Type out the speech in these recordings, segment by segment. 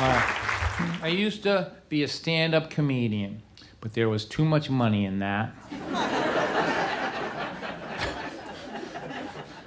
I used to be a stand-up comedian, but there was too much money in that.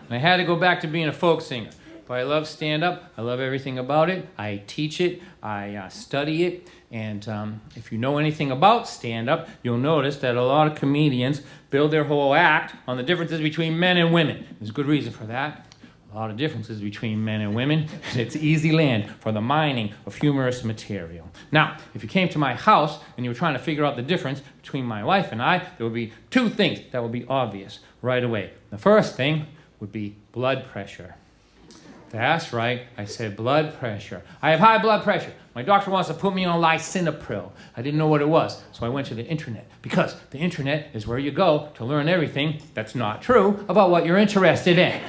And I had to go back to being a folk singer. But I love stand-up. I love everything about it. I teach it. I study it. And if you know anything about stand-up, you'll notice that a lot of comedians build their whole act on the differences between men and women. There's good reason for that. A lot of differences between men and women. And it's easy land for the mining of humorous material. Now, if you came to my house and you were trying to figure out the difference between my wife and I, there would be two things that would be obvious right away. The first thing would be blood pressure. That's right, I said blood pressure. I have high blood pressure. My doctor wants to put me on lisinopril. I didn't know what it was, so I went to the internet. Because the internet is where you go to learn everything that's not true about what you're interested in.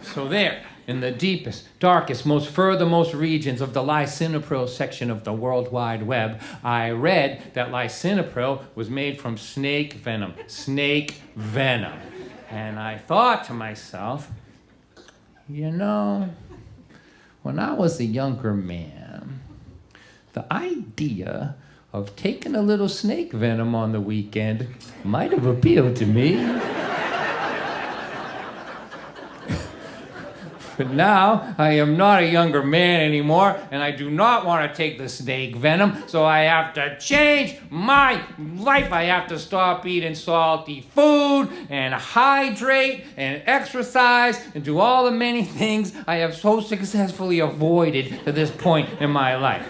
So there, in the deepest, darkest, most furthermost regions of the lisinopril section of the World Wide Web, I read that lisinopril was made from snake venom. Snake venom. And I thought to myself, you know, when I was a younger man, the idea of taking a little snake venom on the weekend might have appealed to me. But now, I am not a younger man anymore, and I do not want to take the snake venom, so I have to change my life. I have to stop eating salty food, and hydrate, and exercise, and do all the many things I have so successfully avoided to this point in my life.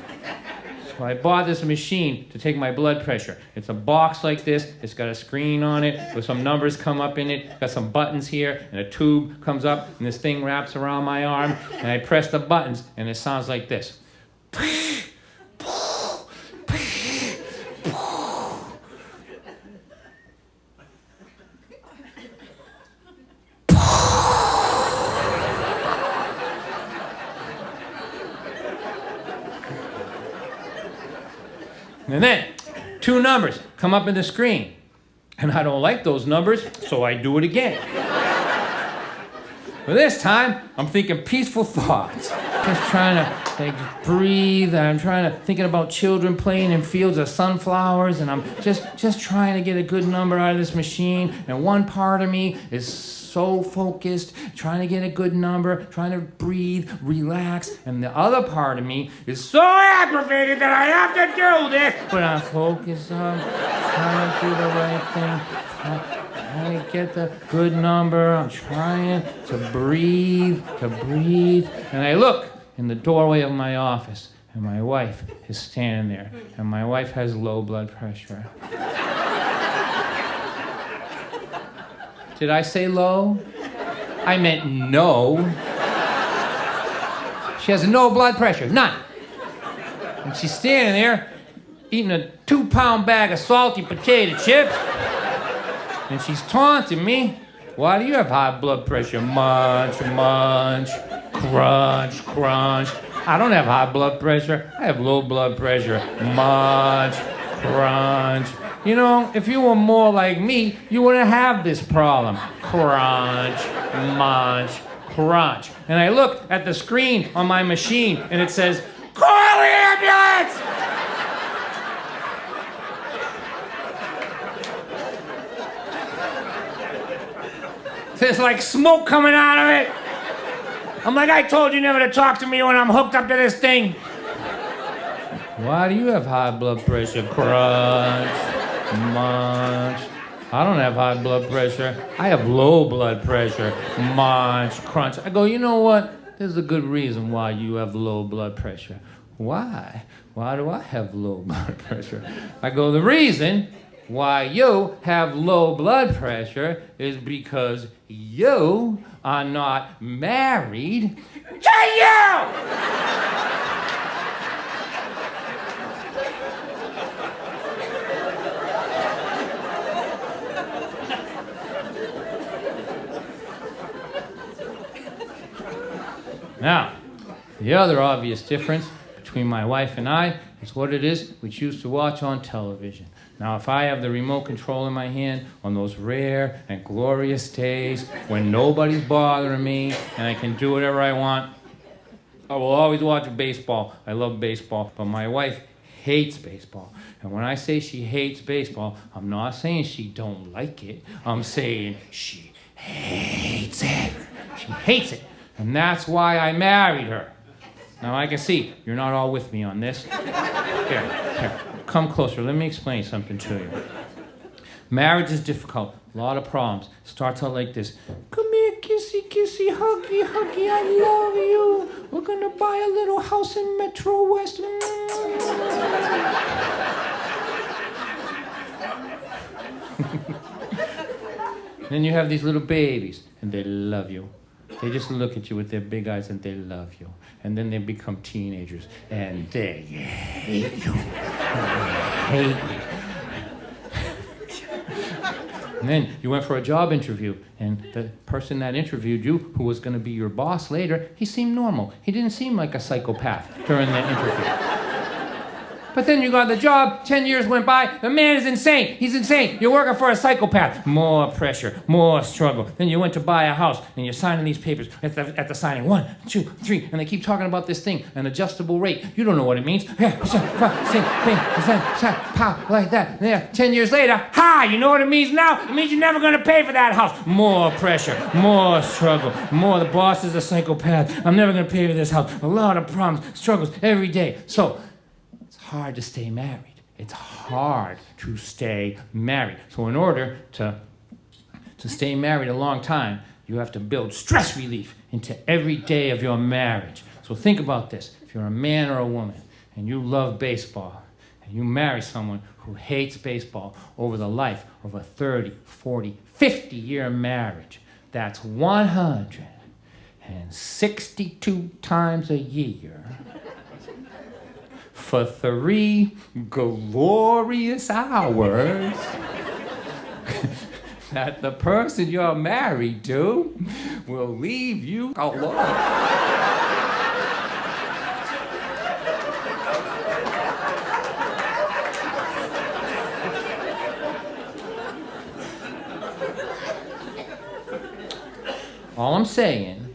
So I bought this machine to take my blood pressure. It's a box like this. It's got a screen on it with some numbers come up in it. Got some buttons here, and a tube comes up, and this thing wraps around my arm, and I press the buttons, and it sounds like this. And then, two numbers come up in the screen. And I don't like those numbers, so I do it again. But this time, I'm thinking peaceful thoughts. Just trying to breathe, and I'm thinking about children playing in fields of sunflowers, and I'm just trying to get a good number out of this machine. And one part of me is so focused, trying to get a good number, trying to breathe, relax, and the other part of me is so aggravated that I have to do this, but I'm focused on trying to do the right thing, trying to get the good number, I'm trying to breathe, and I look in the doorway of my office, and my wife is standing there, and my wife has low blood pressure. Did I say low? I meant no. She has no blood pressure, none. And she's standing there eating a 2-pound bag of salty potato chips. And she's taunting me. Why do you have high blood pressure? Munch, munch, crunch, crunch. I don't have high blood pressure. I have low blood pressure. Munch, crunch. You know, if you were more like me, you wouldn't have this problem. Crunch, munch, crunch. And I look at the screen on my machine, and it says, "Call the ambulance!" There's like smoke coming out of it. I'm like, I told you never to talk to me when I'm hooked up to this thing. Why do you have high blood pressure? Crunch, munch. I don't have high blood pressure. I have low blood pressure. Munch, crunch. I go, you know what? There's a good reason why you have low blood pressure. Why? Why do I have low blood pressure? I go, the reason why you have low blood pressure is because you are not married to you! Now, the other obvious difference between my wife and I is what it is we choose to watch on television. Now, if I have the remote control in my hand on those rare and glorious days when nobody's bothering me and I can do whatever I want, I will always watch baseball. I love baseball, but my wife hates baseball. And when I say she hates baseball, I'm not saying she don't like it. I'm saying she hates it. She hates it. And that's why I married her. Now I can see you're not all with me on this. Here, come closer. Let me explain something to you. Marriage is difficult. A lot of problems. Starts out like this. Come here, kissy, kissy, huggy, huggy, I love you. We're gonna buy a little house in Metro West. Then you have these little babies, and they love you. They just look at you with their big eyes, and they love you. And then they become teenagers, and they hate you. They hate you. And then you went for a job interview, and the person that interviewed you, who was going to be your boss later, he seemed normal. He didn't seem like a psychopath during the interview. But then you got the job, 10 years went by, the man is insane. He's insane. You're working for a psychopath. More pressure, more struggle. Then you went to buy a house, and you're signing these papers at the signing. 1, 2, 3, and they keep talking about this thing, an adjustable rate. You don't know what it means. Like that. There, 10 years later, ha! You know what it means now? It means you're never going to pay for that house. More pressure, more struggle, more. The boss is a psychopath. I'm never going to pay for this house. A lot of problems, struggles every day. So, hard to stay married. It's hard to stay married. So in order to stay married a long time, you have to build stress relief into every day of your marriage. So think about this. If you're a man or a woman and you love baseball and you marry someone who hates baseball over the life of a 30, 40, 50-year marriage, that's 162 times a year for 3 glorious hours that the person you're married to will leave you alone. All I'm saying,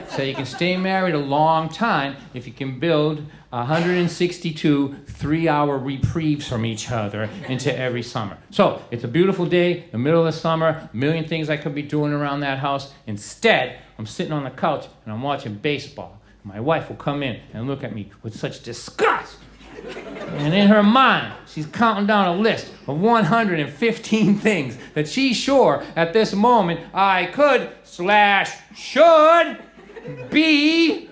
so you can stay married a long time if you can build 162 3-hour reprieves from each other into every summer. So, it's a beautiful day, the middle of the summer, a million things I could be doing around that house. Instead, I'm sitting on the couch and I'm watching baseball. My wife will come in and look at me with such disgust. And in her mind, she's counting down a list of 115 things that she's sure at this moment I could/should be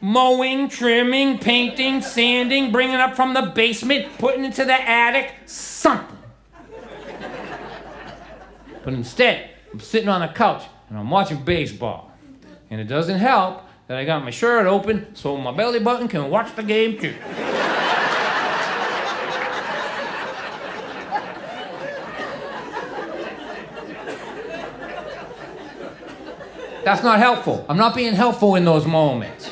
mowing, trimming, painting, sanding, bringing up from the basement, putting into the attic, something. But instead, I'm sitting on the couch and I'm watching baseball. And it doesn't help that I got my shirt open so my belly button can watch the game too. That's not helpful. I'm not being helpful in those moments.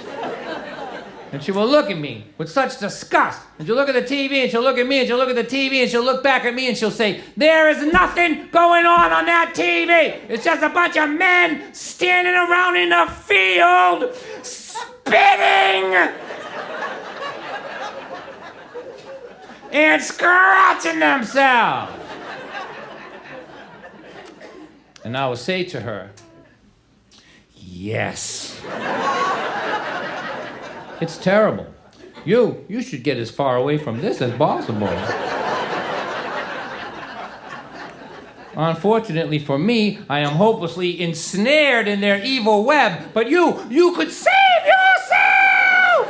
And she will look at me with such disgust. And she'll look at the TV, and she'll look at me, and she'll look at the TV, and she'll look back at me, and she'll say, there is nothing going on that TV. It's just a bunch of men standing around in the field, spitting and scratching themselves. And I will say to her, yes. It's terrible. You should get as far away from this as possible. Unfortunately for me, I am hopelessly ensnared in their evil web, but you could save yourself!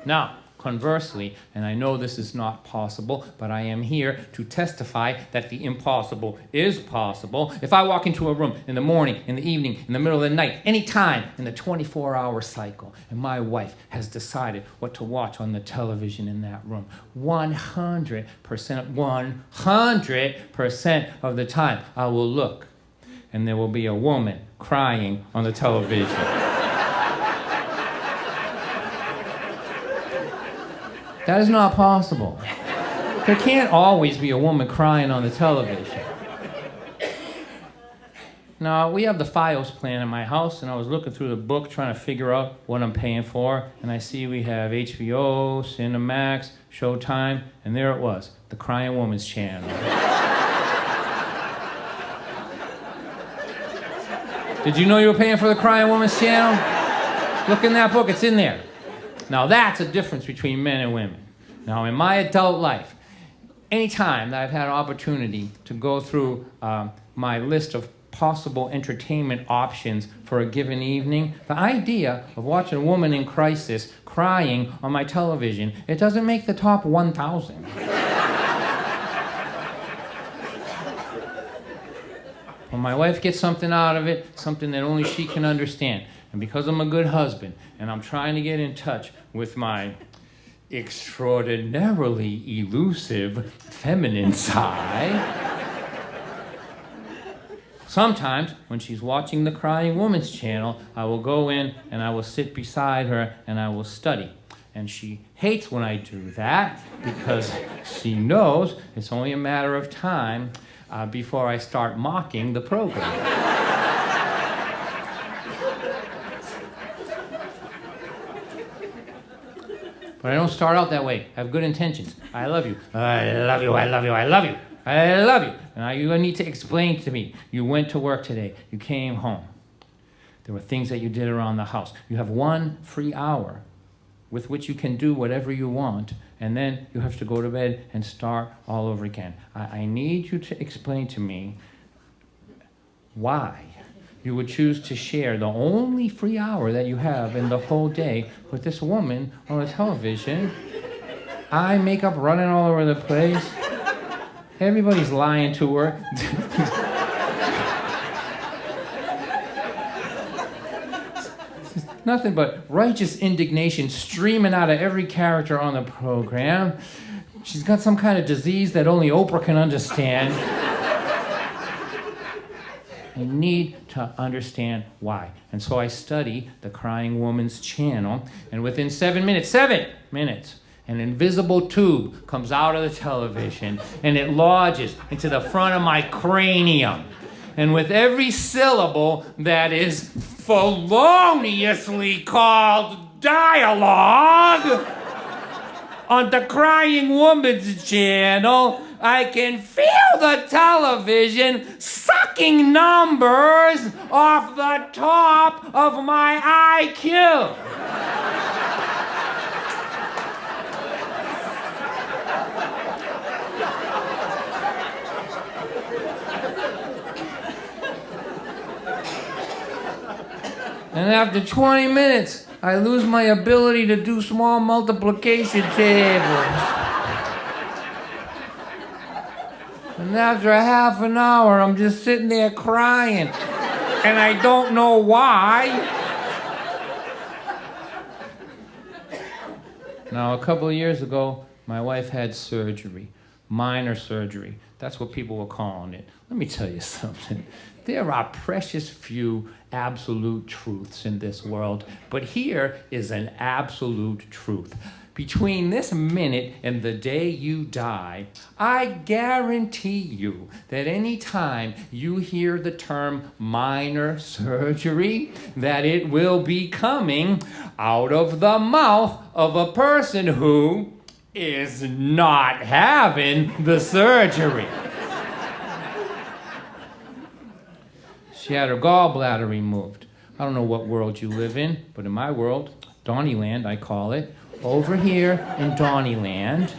Now, conversely, and I know this is not possible, but I am here to testify that the impossible is possible. If I walk into a room in the morning, in the evening, in the middle of the night, any time in the 24-hour cycle, and my wife has decided what to watch on the television in that room, 100% of the time, I will look, and there will be a woman crying on the television. That is not possible. There can't always be a woman crying on the television. Now, we have the FiOS plan in my house, and I was looking through the book trying to figure out what I'm paying for, and I see we have HBO, Cinemax, Showtime, and there it was, the Crying Woman's channel. Did you know you were paying for the Crying Woman's channel? Look in that book, it's in there. Now, that's a difference between men and women. Now, in my adult life, anytime that I've had an opportunity to go through my list of possible entertainment options for a given evening, the idea of watching a woman in crisis crying on my television, it doesn't make the top 1,000. When my wife gets something out of it, something that only she can understand, and because I'm a good husband and I'm trying to get in touch with my extraordinarily elusive feminine side, sometimes when she's watching the Crying Woman's channel, I will go in and I will sit beside her and I will study. And she hates when I do that because she knows it's only a matter of time before I start mocking the program. But I don't start out that way. I have good intentions. I love you. I love you. I love you. I love you. I love you. Now you need to explain to me. You went to work today. You came home. There were things that you did around the house. You have 1 free hour with which you can do whatever you want, and then you have to go to bed and start all over again. I need you to explain to me why you would choose to share the only free hour that you have in the whole day with this woman on the television. Eye makeup running all over the place. Everybody's lying to her. Nothing but righteous indignation streaming out of every character on the program. She's got some kind of disease that only Oprah can understand. I need to understand why. And so I study the Crying Woman's channel, and within 7 minutes, an invisible tube comes out of the television, and it lodges into the front of my cranium. And with every syllable that is feloniously called dialogue on the Crying Woman's channel, I can feel the television sucking numbers off the top of my IQ. And after 20 minutes, I lose my ability to do small multiplication tables. And after a half an hour, I'm just sitting there crying. And I don't know why. Now, a couple of years ago, my wife had surgery. Minor surgery. That's what people were calling it. Let me tell you something. There are precious few absolute truths in this world, but here is an absolute truth. Between this minute and the day you die, I guarantee you that any time you hear the term minor surgery, that it will be coming out of the mouth of a person who is not having the surgery. She had her gallbladder removed. I don't know what world you live in, but in my world, Donnyland, I call it, over here in Donnyland,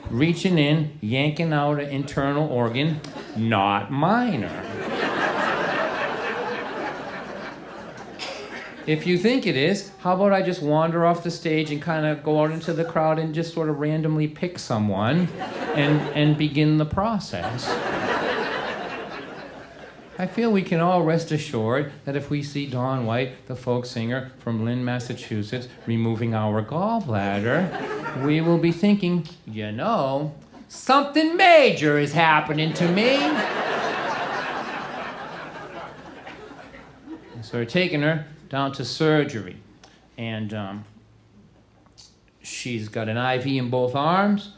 reaching in, yanking out an internal organ, not minor. If you think it is, how about I just wander off the stage and kind of go out into the crowd and just sort of randomly pick someone and begin the process. I feel we can all rest assured that if we see Dawn White, the folk singer from Lynn, Massachusetts, removing our gallbladder, we will be thinking, you know, something major is happening to me. So we're taking her down to surgery, and she's got an IV in both arms,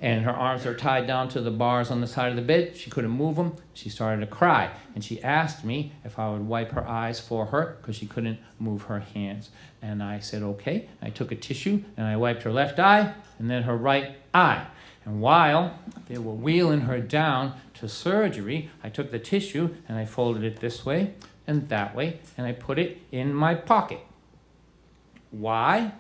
and her arms were tied down to the bars on the side of the bed. She couldn't move them. She started to cry, and she asked me if I would wipe her eyes for her because she couldn't move her hands. And I said, okay. I took a tissue, and I wiped her left eye and then her right eye. And while they were wheeling her down to surgery, I took the tissue, and I folded it this way and that way, and I put it in my pocket. Why?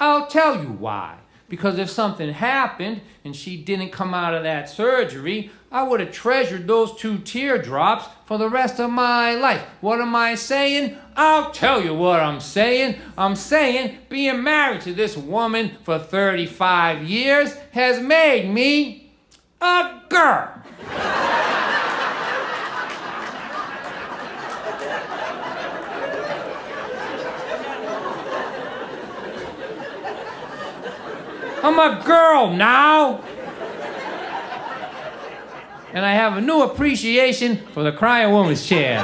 I'll tell you why. Because if something happened and she didn't come out of that surgery, I would have treasured those 2 teardrops for the rest of my life. What am I saying? I'll tell you what I'm saying. I'm saying being married to this woman for 35 years has made me a girl. I'm a girl now. And I have a new appreciation for the Crying Woman's Chair.